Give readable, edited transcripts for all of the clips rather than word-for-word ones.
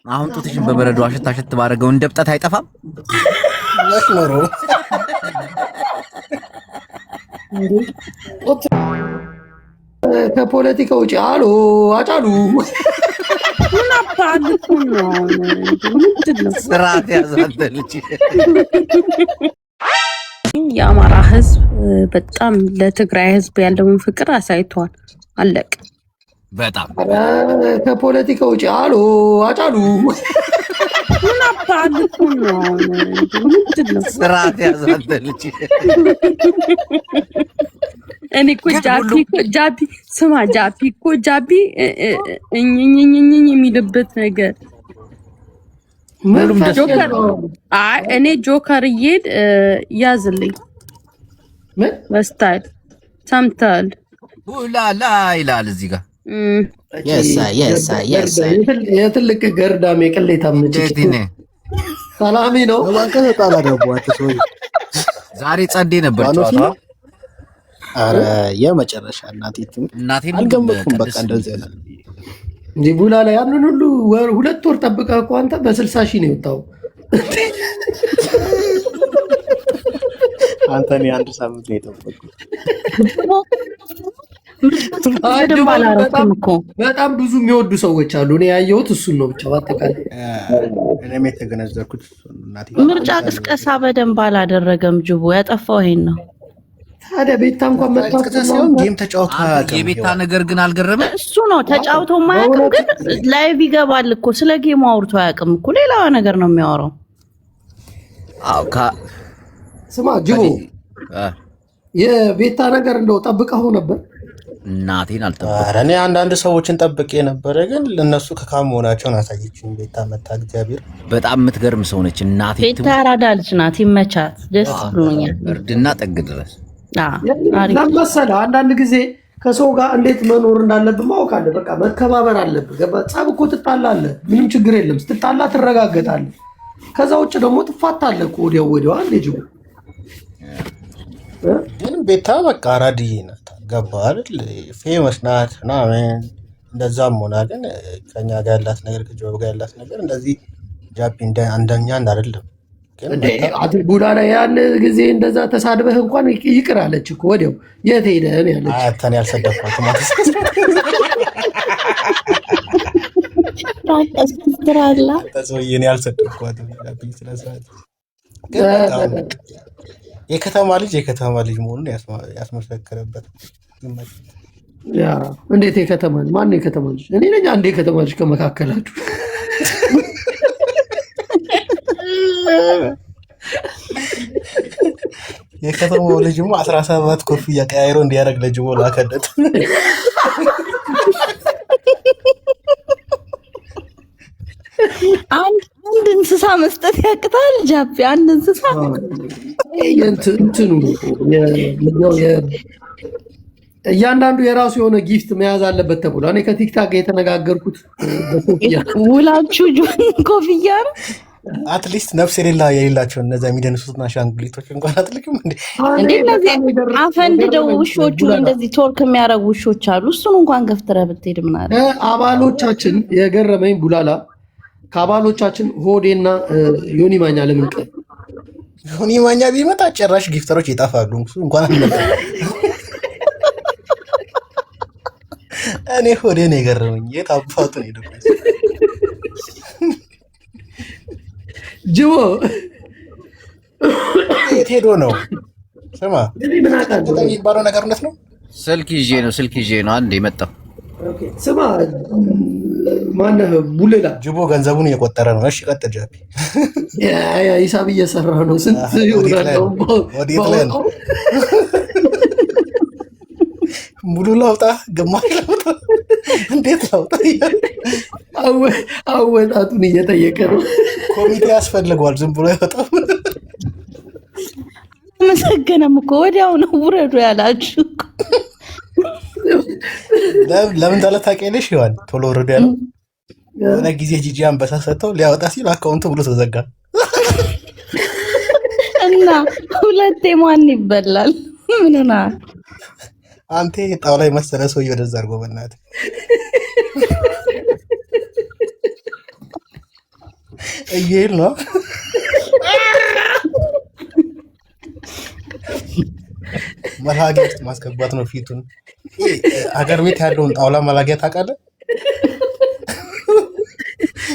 አሁን ጡትሽን በበረዶ አሽታ አሽት ባረገው እንደብጠት አይጠፋም። ለሽኖሮ ከፖለቲካ ውጪ አሉ አጫሉ ምን አባልኩ ነው ምንድነው ስርዓት ያዛደልች። የአማራ ህዝብ በጣም ለትግራይ ህዝብ ያለውን ፍቅር አሳይቷል። አለቅ በጣም ከፖለቲካ ውጪ አሉ አጫሉ ምን አባልኩ ነው ምንድነው ስርዓት ያዛደልች። እኔ እኮ ጃፒ ስማ ጃፒ እኮ ጃፒ እኝኝኝኝ የሚልበት ነገር ጆከር እኔ ጆከር እየሄድ ያዝልኝ በስታይል ሰምተሃል ኡላላ ይላል እዚህ ጋር የትልቅ ገርዳሜ ቅሌታም ነች። ሰላሚ ነው ዛሬ ጸዴ ነበር ጨዋታ። አረ የመጨረሻ እናቴ አልገመትኩም። በቃ እንደዚህ ያለ እንጂ ቡላ ላይ ያንን ሁሉ ሁለት ወር ጠብቀህ እኮ አንተ በ60 ሺህ ነው የወጣው። አንተ እኔ አንድ ሳምንት ነው የጠበቅኩት። በጣም ብዙ የሚወዱ ሰዎች አሉ። እኔ ያየሁት እሱን ነው ብቻ። በአጠቃላይ እኔም የተገነዘብኩት እናቴ ምርጫ ቅስቀሳ በደንብ አላደረገም። ጅቦ ያጠፋው ይሄን ነው። ታዲያ ቤታ እንኳን መጣው ጌም ተጫውቶ የቤታ ነገር ግን አልገረመ። እሱ ነው ተጫውቶ ማያውቅም፣ ግን ላይቭ ይገባል እኮ ስለ ጌሙ አውርቶ አያውቅም እኮ ሌላ ነገር ነው የሚያወራው። ስማ ጅቦ የቤታ ነገር እንደው ጠብቀው ነበር። እናቴን አልጠበቅኩም። እኔ አንዳንድ ሰዎችን ጠብቄ ነበረ፣ ግን ለነሱ ከካም መሆናቸውን አሳየችኝ። ቤታ መታ እግዚአብሔር በጣም የምትገርም ሰው ነች እናቴ። ቤታ ያራዳልች ናት፣ ይመቻት፣ ደስ ብሎኛል። እርድና ጠግ ድረስ ለምሳሌ አንዳንድ ጊዜ ከሰው ጋር እንዴት መኖር እንዳለብህ ማወቅ አለ። በቃ መከባበር አለብህ። ጸብ እኮ ትጣላለህ፣ ምንም ችግር የለም። ስትጣላ ትረጋገጣለህ። ከዛ ውጭ ደግሞ ትፋታለህ እኮ ወዲያው አንዴ ጅቦ። ግን ቤታ በቃ አራድዬ ናት። ገባ አይደል? ፌመስ ናት ምናምን እንደዛም ሆና ግን ከኛ ጋር ያላት ነገር ከጆብ ጋር ያላት ነገር እንደዚህ ጃፒ አንደኛ አይደለም። ቡዳ ላይ ያን ጊዜ እንደዛ ተሳድበህ እንኳን ይቅር አለች እኮ ወዲያው። የት ሄደህ ነው ያለች? አያታን ያልሰደብኳት ማለት ታስከፍራላ ተሰውየን ያልሰደብኳት ጃፒ ስለሰዓት የከተማ ልጅ መሆኑን ያስመሰከረበት። ያ እንዴት የከተማ ልጅ? ማን የከተማ ልጅ? እኔ ነኝ አንዴ የከተማ ልጅ ከመካከላችሁ። የከተማው ልጅማ 17 ኮፍያ ቀያይሮ እንዲያደርግ ለጅቦ ላከለት። አንድ እንስሳ መስጠት ያቅታል ጃፒ። አንድ እንስሳ እንትኑ እያንዳንዱ የራሱ የሆነ ጊፍት መያዝ አለበት ተብሎ እኔ ከቲክታክ ጋር የተነጋገርኩት ውላችሁ ኮፍያ ነው። አትሊስት ነፍስ የሌላቸው እነዛ የሚደንሱትና አሻንጉሊቶች እንኳን አትልክም እንዴ? እንደዚህ አፈንድደው ውሾቹን እንደዚህ ቶርክ የሚያደርጉ ውሾች አሉ። እሱን እንኳን ገፍትረህ ብትሄድ ምን አለ። አባሎቻችን የገረመኝ ቡላላ ከአባሎቻችን ሆዴና ዮኒ ማኛ ለምን ቀር ዮኒ ማኛ ቢመጣ ጭራሽ ጊፍተሮች ይጠፋሉ። እንኳን አልመጣ እኔ ሆዴ ነው የገረመኝ። የት አባቱ ነው የደረሰ ጅቦ የት ሄዶ ነው? ስማ የሚባለው ነገር እውነት ነው። ስልክ ይዤ ነው አንድ የመጣው። ስማ ማነህ ቡሌላ ጅቦ ገንዘቡን እየቆጠረ ነው። እሺ ቀጥል ጃፒ። ሂሳብ እየሰራ ነው። ስንት ይሆናል? ሙሉ ላውጣ ግማሽ ላውጣ እንዴት ላውጣ? አወጣጡን እየጠየቀ ነው። ኮሚቴ ያስፈልገዋል። ዝም ብሎ አይወጣም። መሰገነም እኮ ወዲያው ነው ውረዱ ያላችሁ። ለምን እንዳለ ታውቂያለሽ? ይዋል ቶሎ ወረዱ ያለው የሆነ ጊዜ ጂጂ አንበሳ ሰጥተው ሊያወጣ ሲል አካውንቱ ብሎ ተዘጋ እና ሁለቴ ማን ይበላል? ምንና አንተ ጣውላ መሰለ ሰውዬ ወደዛ አድርጎ በእናትህ እየሄድ ነው መላጊያ ውስጥ ማስገባት ነው ፊቱን። አገር ቤት ያለውን ጣውላ መላጊያ ታውቃለህ?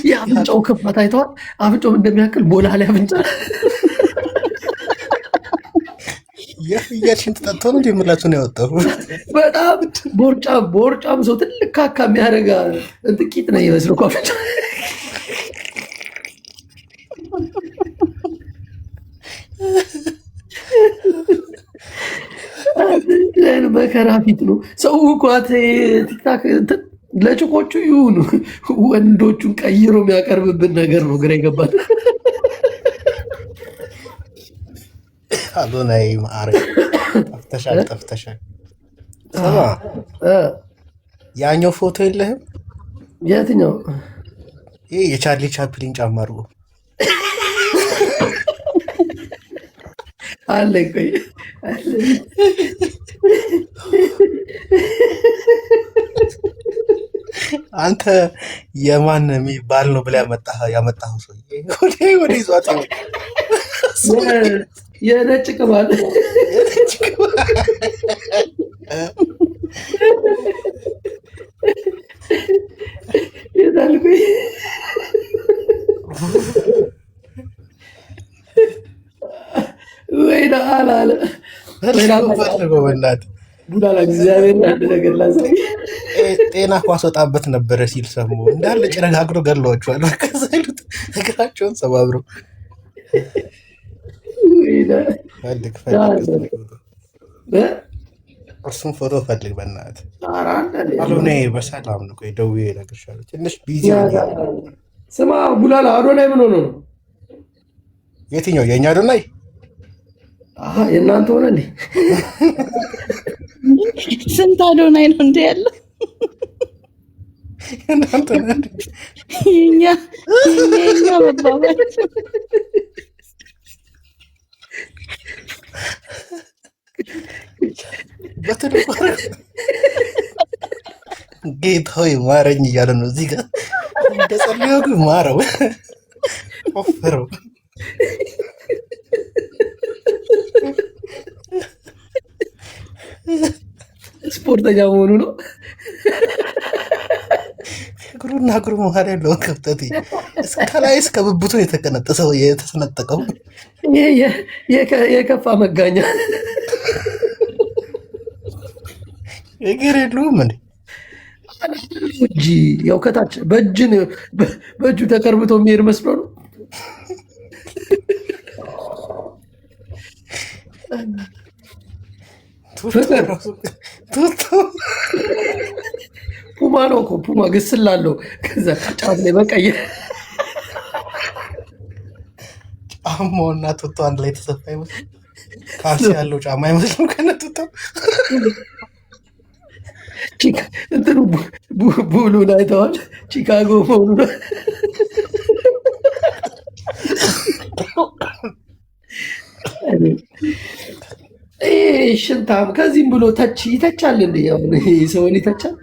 የአፍንጫው ክፋት አይተዋል። አፍንጫው እንደሚያክል ቦላሌ አፍንጫ የፍየል ሽንት ጠጥቶ ነው እንደምላችሁ ነው ያወጣው። በጣም ቦርጫም ሰው ትልቅ ካካ የሚያደርጋ ጥቂት ነው ይመስል እኮ አፍንጫ። መከራ ፊት ነው ሰው እኮ ቲክታክ ለጭቆቹ ይሁኑ ወንዶቹን ቀይሮ የሚያቀርብብን ነገር ነው። ግራ ይገባል። አዶናይ ማረ ጠፍተሻል። ሰማ ያኛው ፎቶ የለህም? የትኛው? ይሄ የቻርሊ ቻፕሊን ጫማ አድርጎ አለ። ቆይ አንተ የማን የሚባል ነው ብለህ ያመጣኸው ሰውዬ ወደ ይዟት የነጭ ቅባት የታልኩኝ ወይና አላለ በእናትህ ቡዳላ እግዚአብሔር አንድ ነገር ላሳይ። ጤና ኳስወጣበት ነበረ ሲል ሰሙ እንዳለ ጭረጋግሮ ገለዋቸዋል። ከዛ ይሉት እግራቸውን ሰባብሮ ፈልግ እርሱም ፎቶ ፈልግ በእናትህ። አሎኔ በሰላም ነው። ቆይ ደውዬ እነግርሻለሁ። ትንሽ ቢዚ ስማ ቡላላ አዶናይ ምን ሆኖ ነው? የትኛው የእኛ አዶናይ? የእናንተ ሆነ እንዴ? ስንት አዶናይ ነው እንደ ያለው? እናንተ የኛ መባባል በትልቁ ጌታ ሆይ ማረኝ እያለ ነው እዚህ ጋር እንደጸለየው ግን ማረው ወፈረው። ስፖርተኛ መሆኑ ነው። እግሩና እግሩ መሀል ያለውን ክፍተት ከላይ እስከ ብብቱ የተቀነጠሰው የተሰነጠቀው የከፋ መጋኛ እግር የለውም እንዴ? እጅ ያው ከታች በእጁ ተቀርብቶ የሚሄድ መስሎ ነው። ፑማ ነው እኮ ፑማ ግስል አለው። ከዛ ጫፍ ላይ መቀየር ጫማውና ቱቶ አንድ ላይ ተሰፋ ይመስል ካልሲ ያለው ጫማ አይመስልም። ከነቱቶ እንትኑ ቡሉን አይተዋል። ቺካጎ መሆኑ ነው። ሽንታም ከዚህም ብሎ ይተቻል። እንደ ሰውን ይተቻል።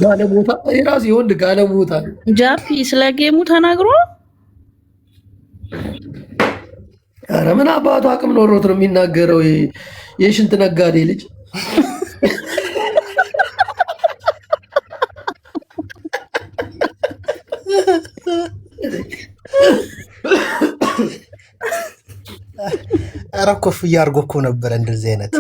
ጋለሞታ የራሱ የወንድ ጋለሞታ ነው። ጃፒ ስለ ጌሙ ተናግሮ ኧረ ምን አባቱ አቅም ኖሮት ነው የሚናገረው? የሽንት ነጋዴ ልጅ ኧረ ኮፍያ አድርጎ እኮ ነበረ። እንደዚህ አይነት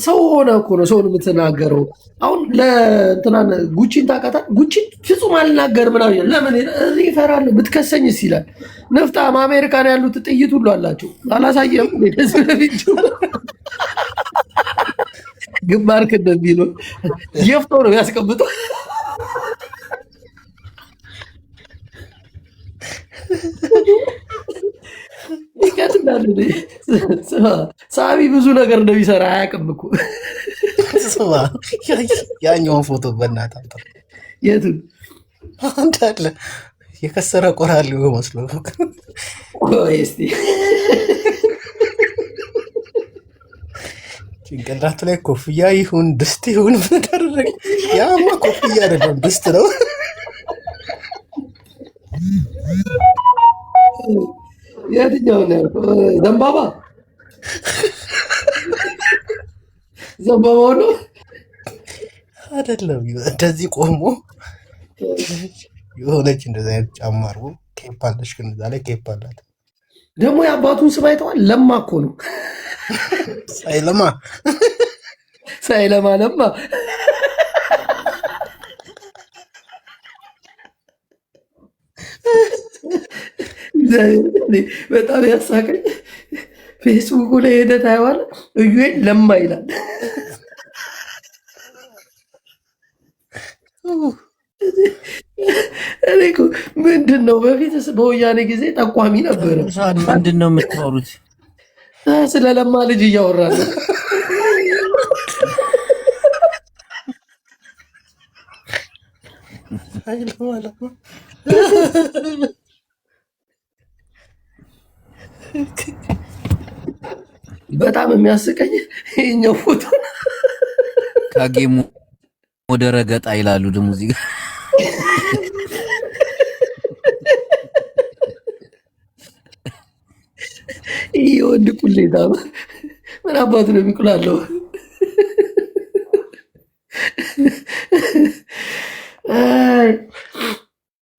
ሰው ሆነ እኮ ነው ሰውን የምትናገረው። አሁን ለእንትናን ጉቺን ታውቃታለህ? ጉቺን ፍጹም አልናገር ምናምን ለምን ይፈራል? ብትከሰኝስ ይላል። ነፍጣም አሜሪካን ያሉት ጥይት ሁሉ አላቸው። አላሳየም ደስ ለፊት ግንባርክ እንደሚለው የፍቶ ነው ያስቀምጠው። ሳቢ ብዙ ነገር እንደሚሰራ አያውቅም እኮ። ያኛውን ፎቶ በእናትህ አምጣ። የቱን? አንተ አለ የከሰረ ቆራሌው መስሎ እስኪ ጭንቅላቱ ላይ ኮፍያ ይሁን ድስት ይሁን ምን ተደረገ? ያማ ኮፍያ አይደለም ድስት ነው። የትኛው ነው ዘንባባ? ዘንባባው ነው አይደለም። እንደዚህ ቆሞ የሆነች እንደዚህ አይነት ጫማ አድርጎ ኬፕ አለሽ፣ ግን እዛ ላይ ኬፕ አላት። ደግሞ የአባቱን ስም አይተዋል? ለማ እኮ ነው። ሳይለማ ሳይለማ ለማ። በጣም ያሳቀኝ ፌስቡኩ ላይ ሄደህ ታየዋለህ። እዩን ለማ ይላል። እኔ እኮ ምንድን ነው በፊት በወያኔ ጊዜ ጠቋሚ ነበረ። ምንድን ነው የምታወሩት? ስለ ለማ ልጅ እያወራ ነው። በጣም የሚያስቀኝ ይኸኛው ፎቶ ከጌሙ ወደ ረገጣ ይላሉ። ደግሞ እዚህ ጋር ይሄ ወንድ ቁሌታ ምን አባቱ ነው የሚቁላለው?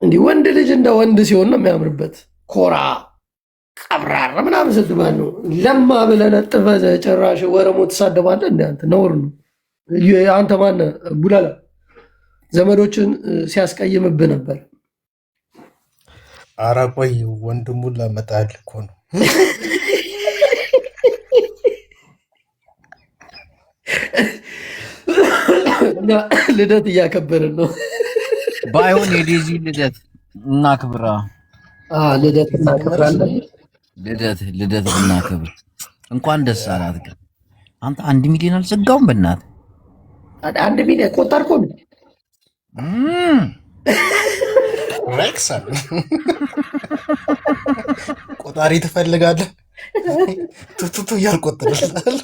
እንዲህ ወንድ ልጅ እንደ ወንድ ሲሆን ነው የሚያምርበት። ኮራ ቀብራራ ምናምን ስትባል ነው። ለማ ብለህ ለጥፈህ ጭራሽ ወረሞ ትሳደባለህ። እንደ አንተ ነውር ነው። አንተ ማነህ ቡላላ? ዘመዶችን ሲያስቀይምብህ ነበር። ኧረ ቆይ ወንድሙን ላመጣልህ እኮ ነው። ልደት እያከበርን ነው። ባይሆን የዴዚ ልደት እናክብራ። ልደት እናክብራለን። ልደት እናክብር። እንኳን ደስ አላት። ግን አንተ 1 ሚሊዮን አልዘጋውም። በእናትህ 1 ሚሊዮን ቆጠርኩ። ሬክሰን ቆጣሪ ትፈልጋለህ? ቱቱቱ እያልቆጠርልሃል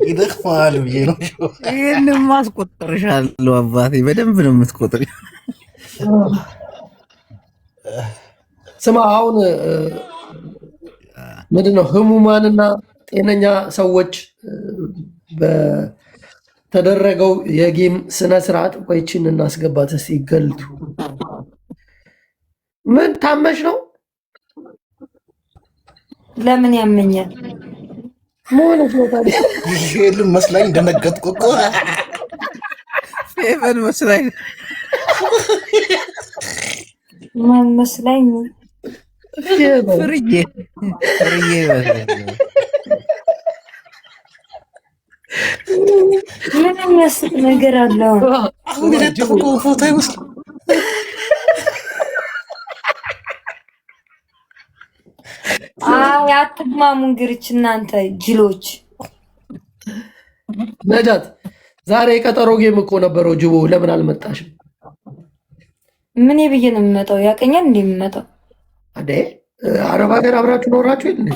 ይደክማል ብዬ ነው። ይህንም ማስቆጠርሻለሁ አባቴ፣ በደንብ ነው የምትቆጥር። ስማ አሁን ምንድነው ህሙማንና ጤነኛ ሰዎች በተደረገው የጌም ስነ ስርዓት ቆይችን እናስገባት እስኪ። ይገልቱ ምን ታመሽ ነው? ለምን ያመኛል? ሞለሽ ነው ታዲያ? ይሄን መስላኝ እንደነገጥኩ እኮ ፌቨን መስላኝ ማን መስላኝ? ፍርዬ መስላኝ። ምን የሚያስቅ ነገር አለው? አሁን የለጠፍከው ፎቶ አይመስልም? አይ አትግማሙ እንግሪች እናንተ ጅሎች። ነጃት ዛሬ የቀጠሮ ጌም እኮ ነበረው። ጅቦ ለምን አልመጣሽም? ምን ብዬ ነው የምመጣው? ያቀኛል እንዴ የምመጣው? አዴ አረብ ሀገር አብራችሁ ኖራችሁ የለ?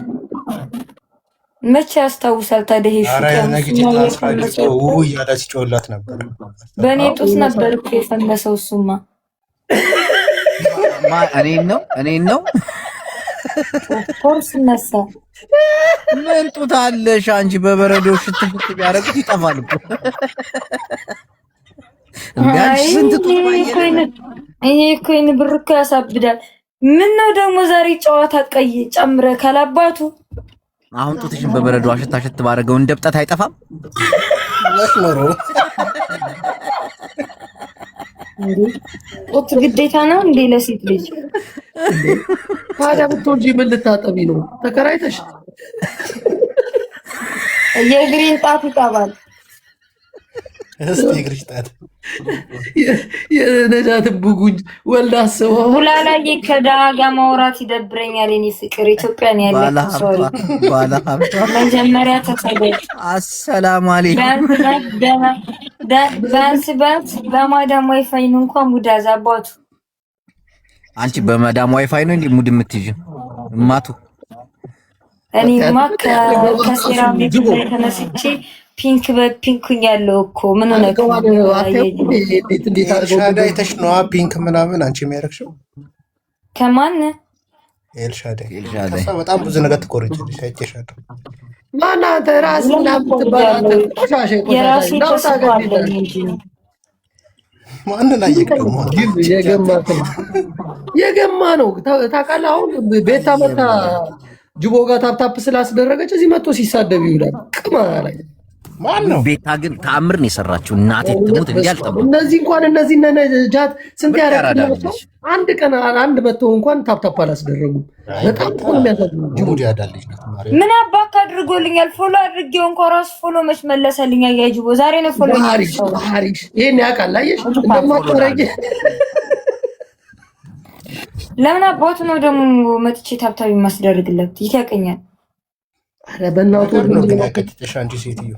መቼ ያስታውሳል ታዲያ? ይሄ እያለ ሲጮህላት ነበር። በእኔ ጡት ነበር እኮ የፈመሰው እሱማ። እኔን ነው ፎርስ ነሳ። ምን ጡት አለሽ አንቺ? በበረዶ ሽትፍት ቢያደርጉት ይጠፋል እኮ። ይሄ እኮ ይሄን ብር እኮ ያሳብዳል። ምን ነው ደግሞ ዛሬ ጨዋታ ቀይ ጨምረ ካላባቱ። አሁን ጡትሽን በበረዶ አሽት ባደረገው እንደብጠት አይጠፋም። ወስኖሮ ጡት ግዴታ ነው እንዴ ለሴት ልጅ? ታዲያ ብትወልጂ ምን ልታጠቢ ነው? ተከራይተሽ የእግሬን ጣት ይጠባል። እስቲ እግርሽ ጣት የነጃትን ቡጉኝ ወልዳ አስበው። ቡላላዬ ከደሃ ጋር ማውራት ይደብረኛል። የኔ ፍቅር ኢትዮጵያን ያለ ሶሪ መጀመሪያ ተሰደድ። አሰላሙ አለይኩም ቢያንስ በማዳም ዋይፋይ ነው እንኳን ሙድ አዛባቱ። አንቺ በማዳም ዋይፋይ ነው እንዴ ሙድ የምትይዥው? እማቱ እኔማ ከሴራሚክ ላይ ተነስቼ ፒንክ በፒንክ ያለው እኮ ምን ሆነ? ኤልሻዳይ አይተሽ ነዋ ፒንክ ምናምን አንቺ የሚያረክሽው ከማን ኤልሻዳይ ከሷ በጣም ብዙ ነገር ትቆርጭልሽ አይቼሻለሁ። ማናተ ራስ ምናምን ትባላለህ። ቆሻሻ የራሴ ተስፋለኝ እንጂ ማንን አየክ ደግሞ የገማ ነው ታውቃለህ። አሁን ቤታ መታ ጅቦ ጋር ታፕታፕ ስላስደረገች እዚህ መጥቶ ሲሳደብ ይውላል። ቅማ ላይ ማን ነው? ቤታ ግን ተአምር ነው የሰራችው። እናቴ ትሙት እንዲህ አልጠበኩም። እነዚህ እንኳን እነዚህ ጃት ስንት ያደረጋቸው አንድ ቀን አንድ መጥተው እንኳን ታፕታፕ አላስደረጉም። በጣም እኮ ነው የሚያሳዝነው። ጅቦ ያዳልሽ ነው ማለት ምን አባካ አድርጎልኛል። ፎሎ አድርጌው እንኳን ራሱ ፎሎ መች መለሰልኝ። ያጅቦ ዛሬ ነው ፎሎ ሀሪሽ ይሄን ያውቃል። አየሽ እንደማትረጊ ለምን አባቱ ነው ደግሞ መጥቼ ታብታብ የማስደርግለት ይታቀኛል። አረ በእናቱ ነው ግን ያከተሽ አንቺ ሴትዮ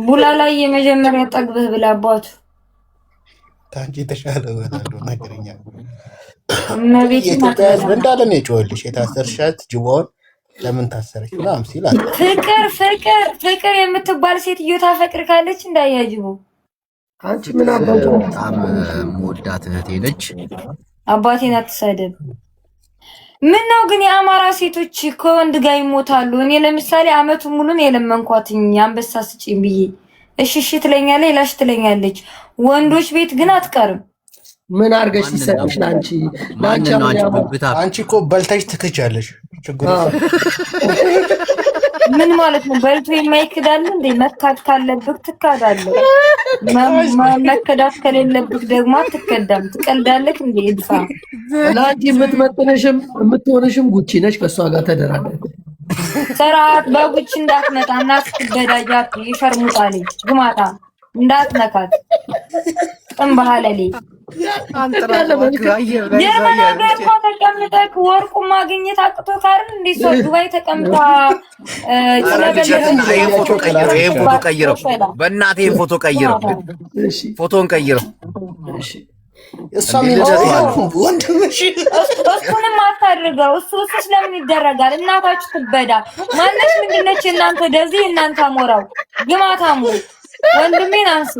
ቡላ ላይ የመጀመሪያ ጠግበህ ብላ አባቱ ታንቺ ተሻለ ወላዶ ነገርኛ መቤት ማታዝ እንዳለ ነው የጮልሽ የታሰርሻት ጅቦን ለምን ታሰረች ምናምን ሲል ፍቅር የምትባል ሴትዮ ታፈቅር ካለች እንዳያጅቡ አንቺ ምን አባቱ በጣም ሞዳት እህቴ ነች። አባቴን አትሳደብ። ምን ነው ግን የአማራ ሴቶች ከወንድ ጋር ይሞታሉ። እኔ ለምሳሌ አመቱ ሙሉን የለመንኳትኝ አንበሳ ስጪኝ ብዬ እሺ ትለኛለች፣ ላሽ ትለኛለች። ወንዶች ቤት ግን አትቀርም። ምን አርገሽ ሲሰጥሽ ላንቺ አንቺ እኮ በልተሽ ትክቻለሽ። ችግሩ ምን ማለት ነው? በልቶ የማይክዳል እንዴ? መካድ ካለብህ ትካዳለህ። መከዳት ከሌለብህ ደግሞ አትከዳም። ትቀልዳለህ እንዴ? እድፋ ላንቺ የምትመጥነሽም የምትሆንሽም ጉቺ ነች። ከሷ ጋር ተደራደር። ሰራት በጉቺ እንዳትመጣ እናት ትበዳጃት ይፈርሙታል። ግማታ እንዳትነካት ጥንባሃለሌ ተቀምጠህ ወርቁ ማግኘት አቅቶ ካርን እንዴ? ሰው ዱባይ ተቀምጣ ፎቶ ቀይረው፣ በእናቴ ፎቶ ቀይረው፣ ፎቶን ቀይረው። እሱንም አታድርገው። እሱ ስለምን ይደረጋል? እናታችሁ ትበዳ። ማነች ምንድነች? እናንተ ደዚህ እናንተ አሞራው ግማታሙ ወንድሜን አንሱ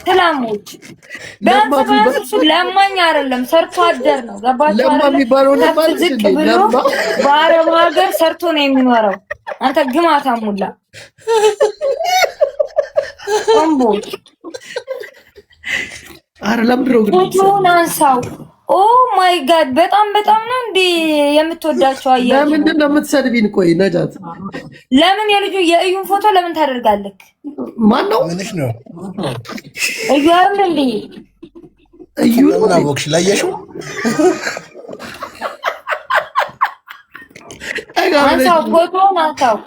ትላሞች ቢያንስ ለማኝ አይደለም ሰርቶ አደር ነው። ገባችሁ አይደል? ዝቅ ብሎ በአረብ ሀገር ሰርቶ ነው የሚኖረው። አንተ ግማታ ሙላ ቆምቦ አይደለም ድሮ ግን ፎቶውን አንሳው። ኦ ማይ ጋድ በጣም ነው እንዴ የምትወዳቸው? አየህ ለምንድን ነው የምትሰድቢን? ቆይ ነጃት ለምን የልጁ የእዩን ፎቶ ለምን ታደርጋለህ? ማን ነው ምንሽ ነው? እዩ አይደል እንዴ? እዩ ለምን አወቅሽ? ላየሽው አንሳው፣ ፎቶውን አንሳው።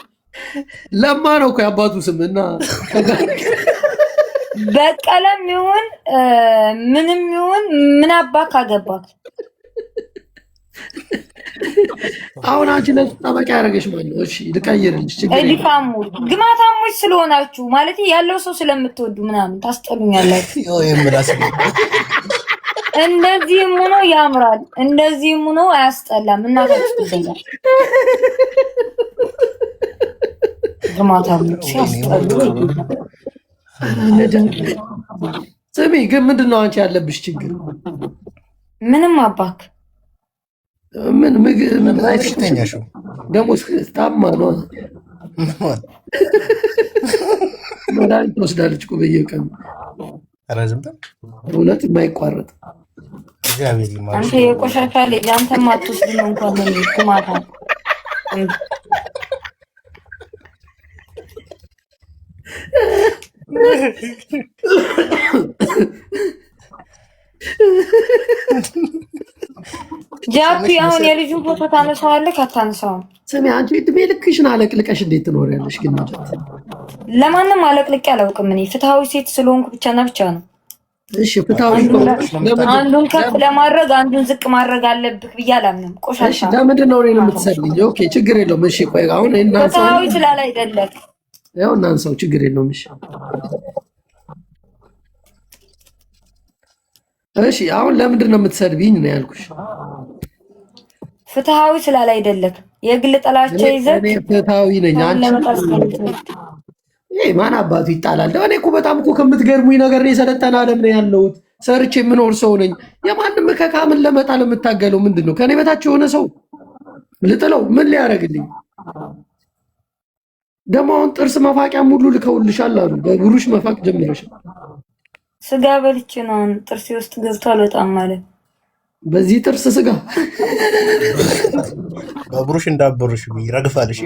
ለማ ነው እኮ የአባቱ ስም እና በቀለም ይሁን ምንም ይሁን ምን አባክ አገባክ? አሁን አንቺ ለጣበቃ ያደረገሽ ማለት ነው። እሺ ልቀይርልሽ። ግማታሞች ግማታሞች ስለሆናችሁ ማለት ያለው ሰው ስለምትወዱ ምናምን ታስጠሉኛላችሁ። እንደዚህም ሆኖ ያምራል፣ እንደዚህም ሆኖ አያስጠላም። እናታችሁ ትበላል። ግማታሞች ሲያስጠሉ። ስሚ ግን ምንድን ነው አንቺ ያለብሽ ችግር? ምንም አባክ ምን ምግብ አይተኛሽው ደግሞ ታማ ነው። መድኃኒት ትወስዳለች እኮ በየቀኑ። ኧረ ዝም በል እውነት የማይቋረጥ አንተ የቆሻሻ ልጅ አንተም አትወስድም እንኳን ኩማታ ጃፒ አሁን የልጁን ፎቶ ታነሳዋለህ አታነሳውም? ስሚ አንቺ እድሜ ልክሽን አለቅልቀሽ እንዴት ትኖሪያለሽ? ግን ለማንም አለቅልቄ አላውቅም። እኔ ፍትሃዊ ሴት ስለሆንኩ ብቻና ብቻ ነው። እሺ ፍትሃዊ አንዱን ከፍ ለማድረግ አንዱን ዝቅ ማድረግ አለብህ ብዬ አላምንም። ቆሻሻ ለምንድን ነው እኔን የምትሰልኝ? ኦኬ ችግር የለውም። እሺ ቆይ አሁን ፍትሃዊ ስላል አይደለም ያው እናንሳው፣ ችግር የለውም። እሺ አሁን ለምንድን ነው የምትሰድቢኝ ነው ያልኩሽ። ፍትሃዊ ስላል አይደለም የግል ጥላቻ ይዘህ እኔ ፍትሃዊ ነኝ። ማን አባቱ ይጣላል? እኔ እኮ በጣም እኮ ከምትገርሙኝ ነገር ነው። የሰለጠነ ዓለም ነው ያለሁት። ሰርቼ የምኖር ሰው ነኝ። የማንም ከካምን ለመጣል የምታገለው ምንድን ነው? ከኔ በታች የሆነ ሰው ልጥለው ምን ሊያደርግልኝ? ደግሞ አሁን ጥርስ መፋቂያም ሁሉ ልከውልሻል አሉ። በብሩሽ መፋቅ ጀምረሻል። ስጋ በልቼ ነው ጥርሴ ውስጥ ገብቷል በጣም ማለት በዚህ ጥርስ ስጋ በብሩሽ እንዳበሩሽ ይረግፋል። እሺ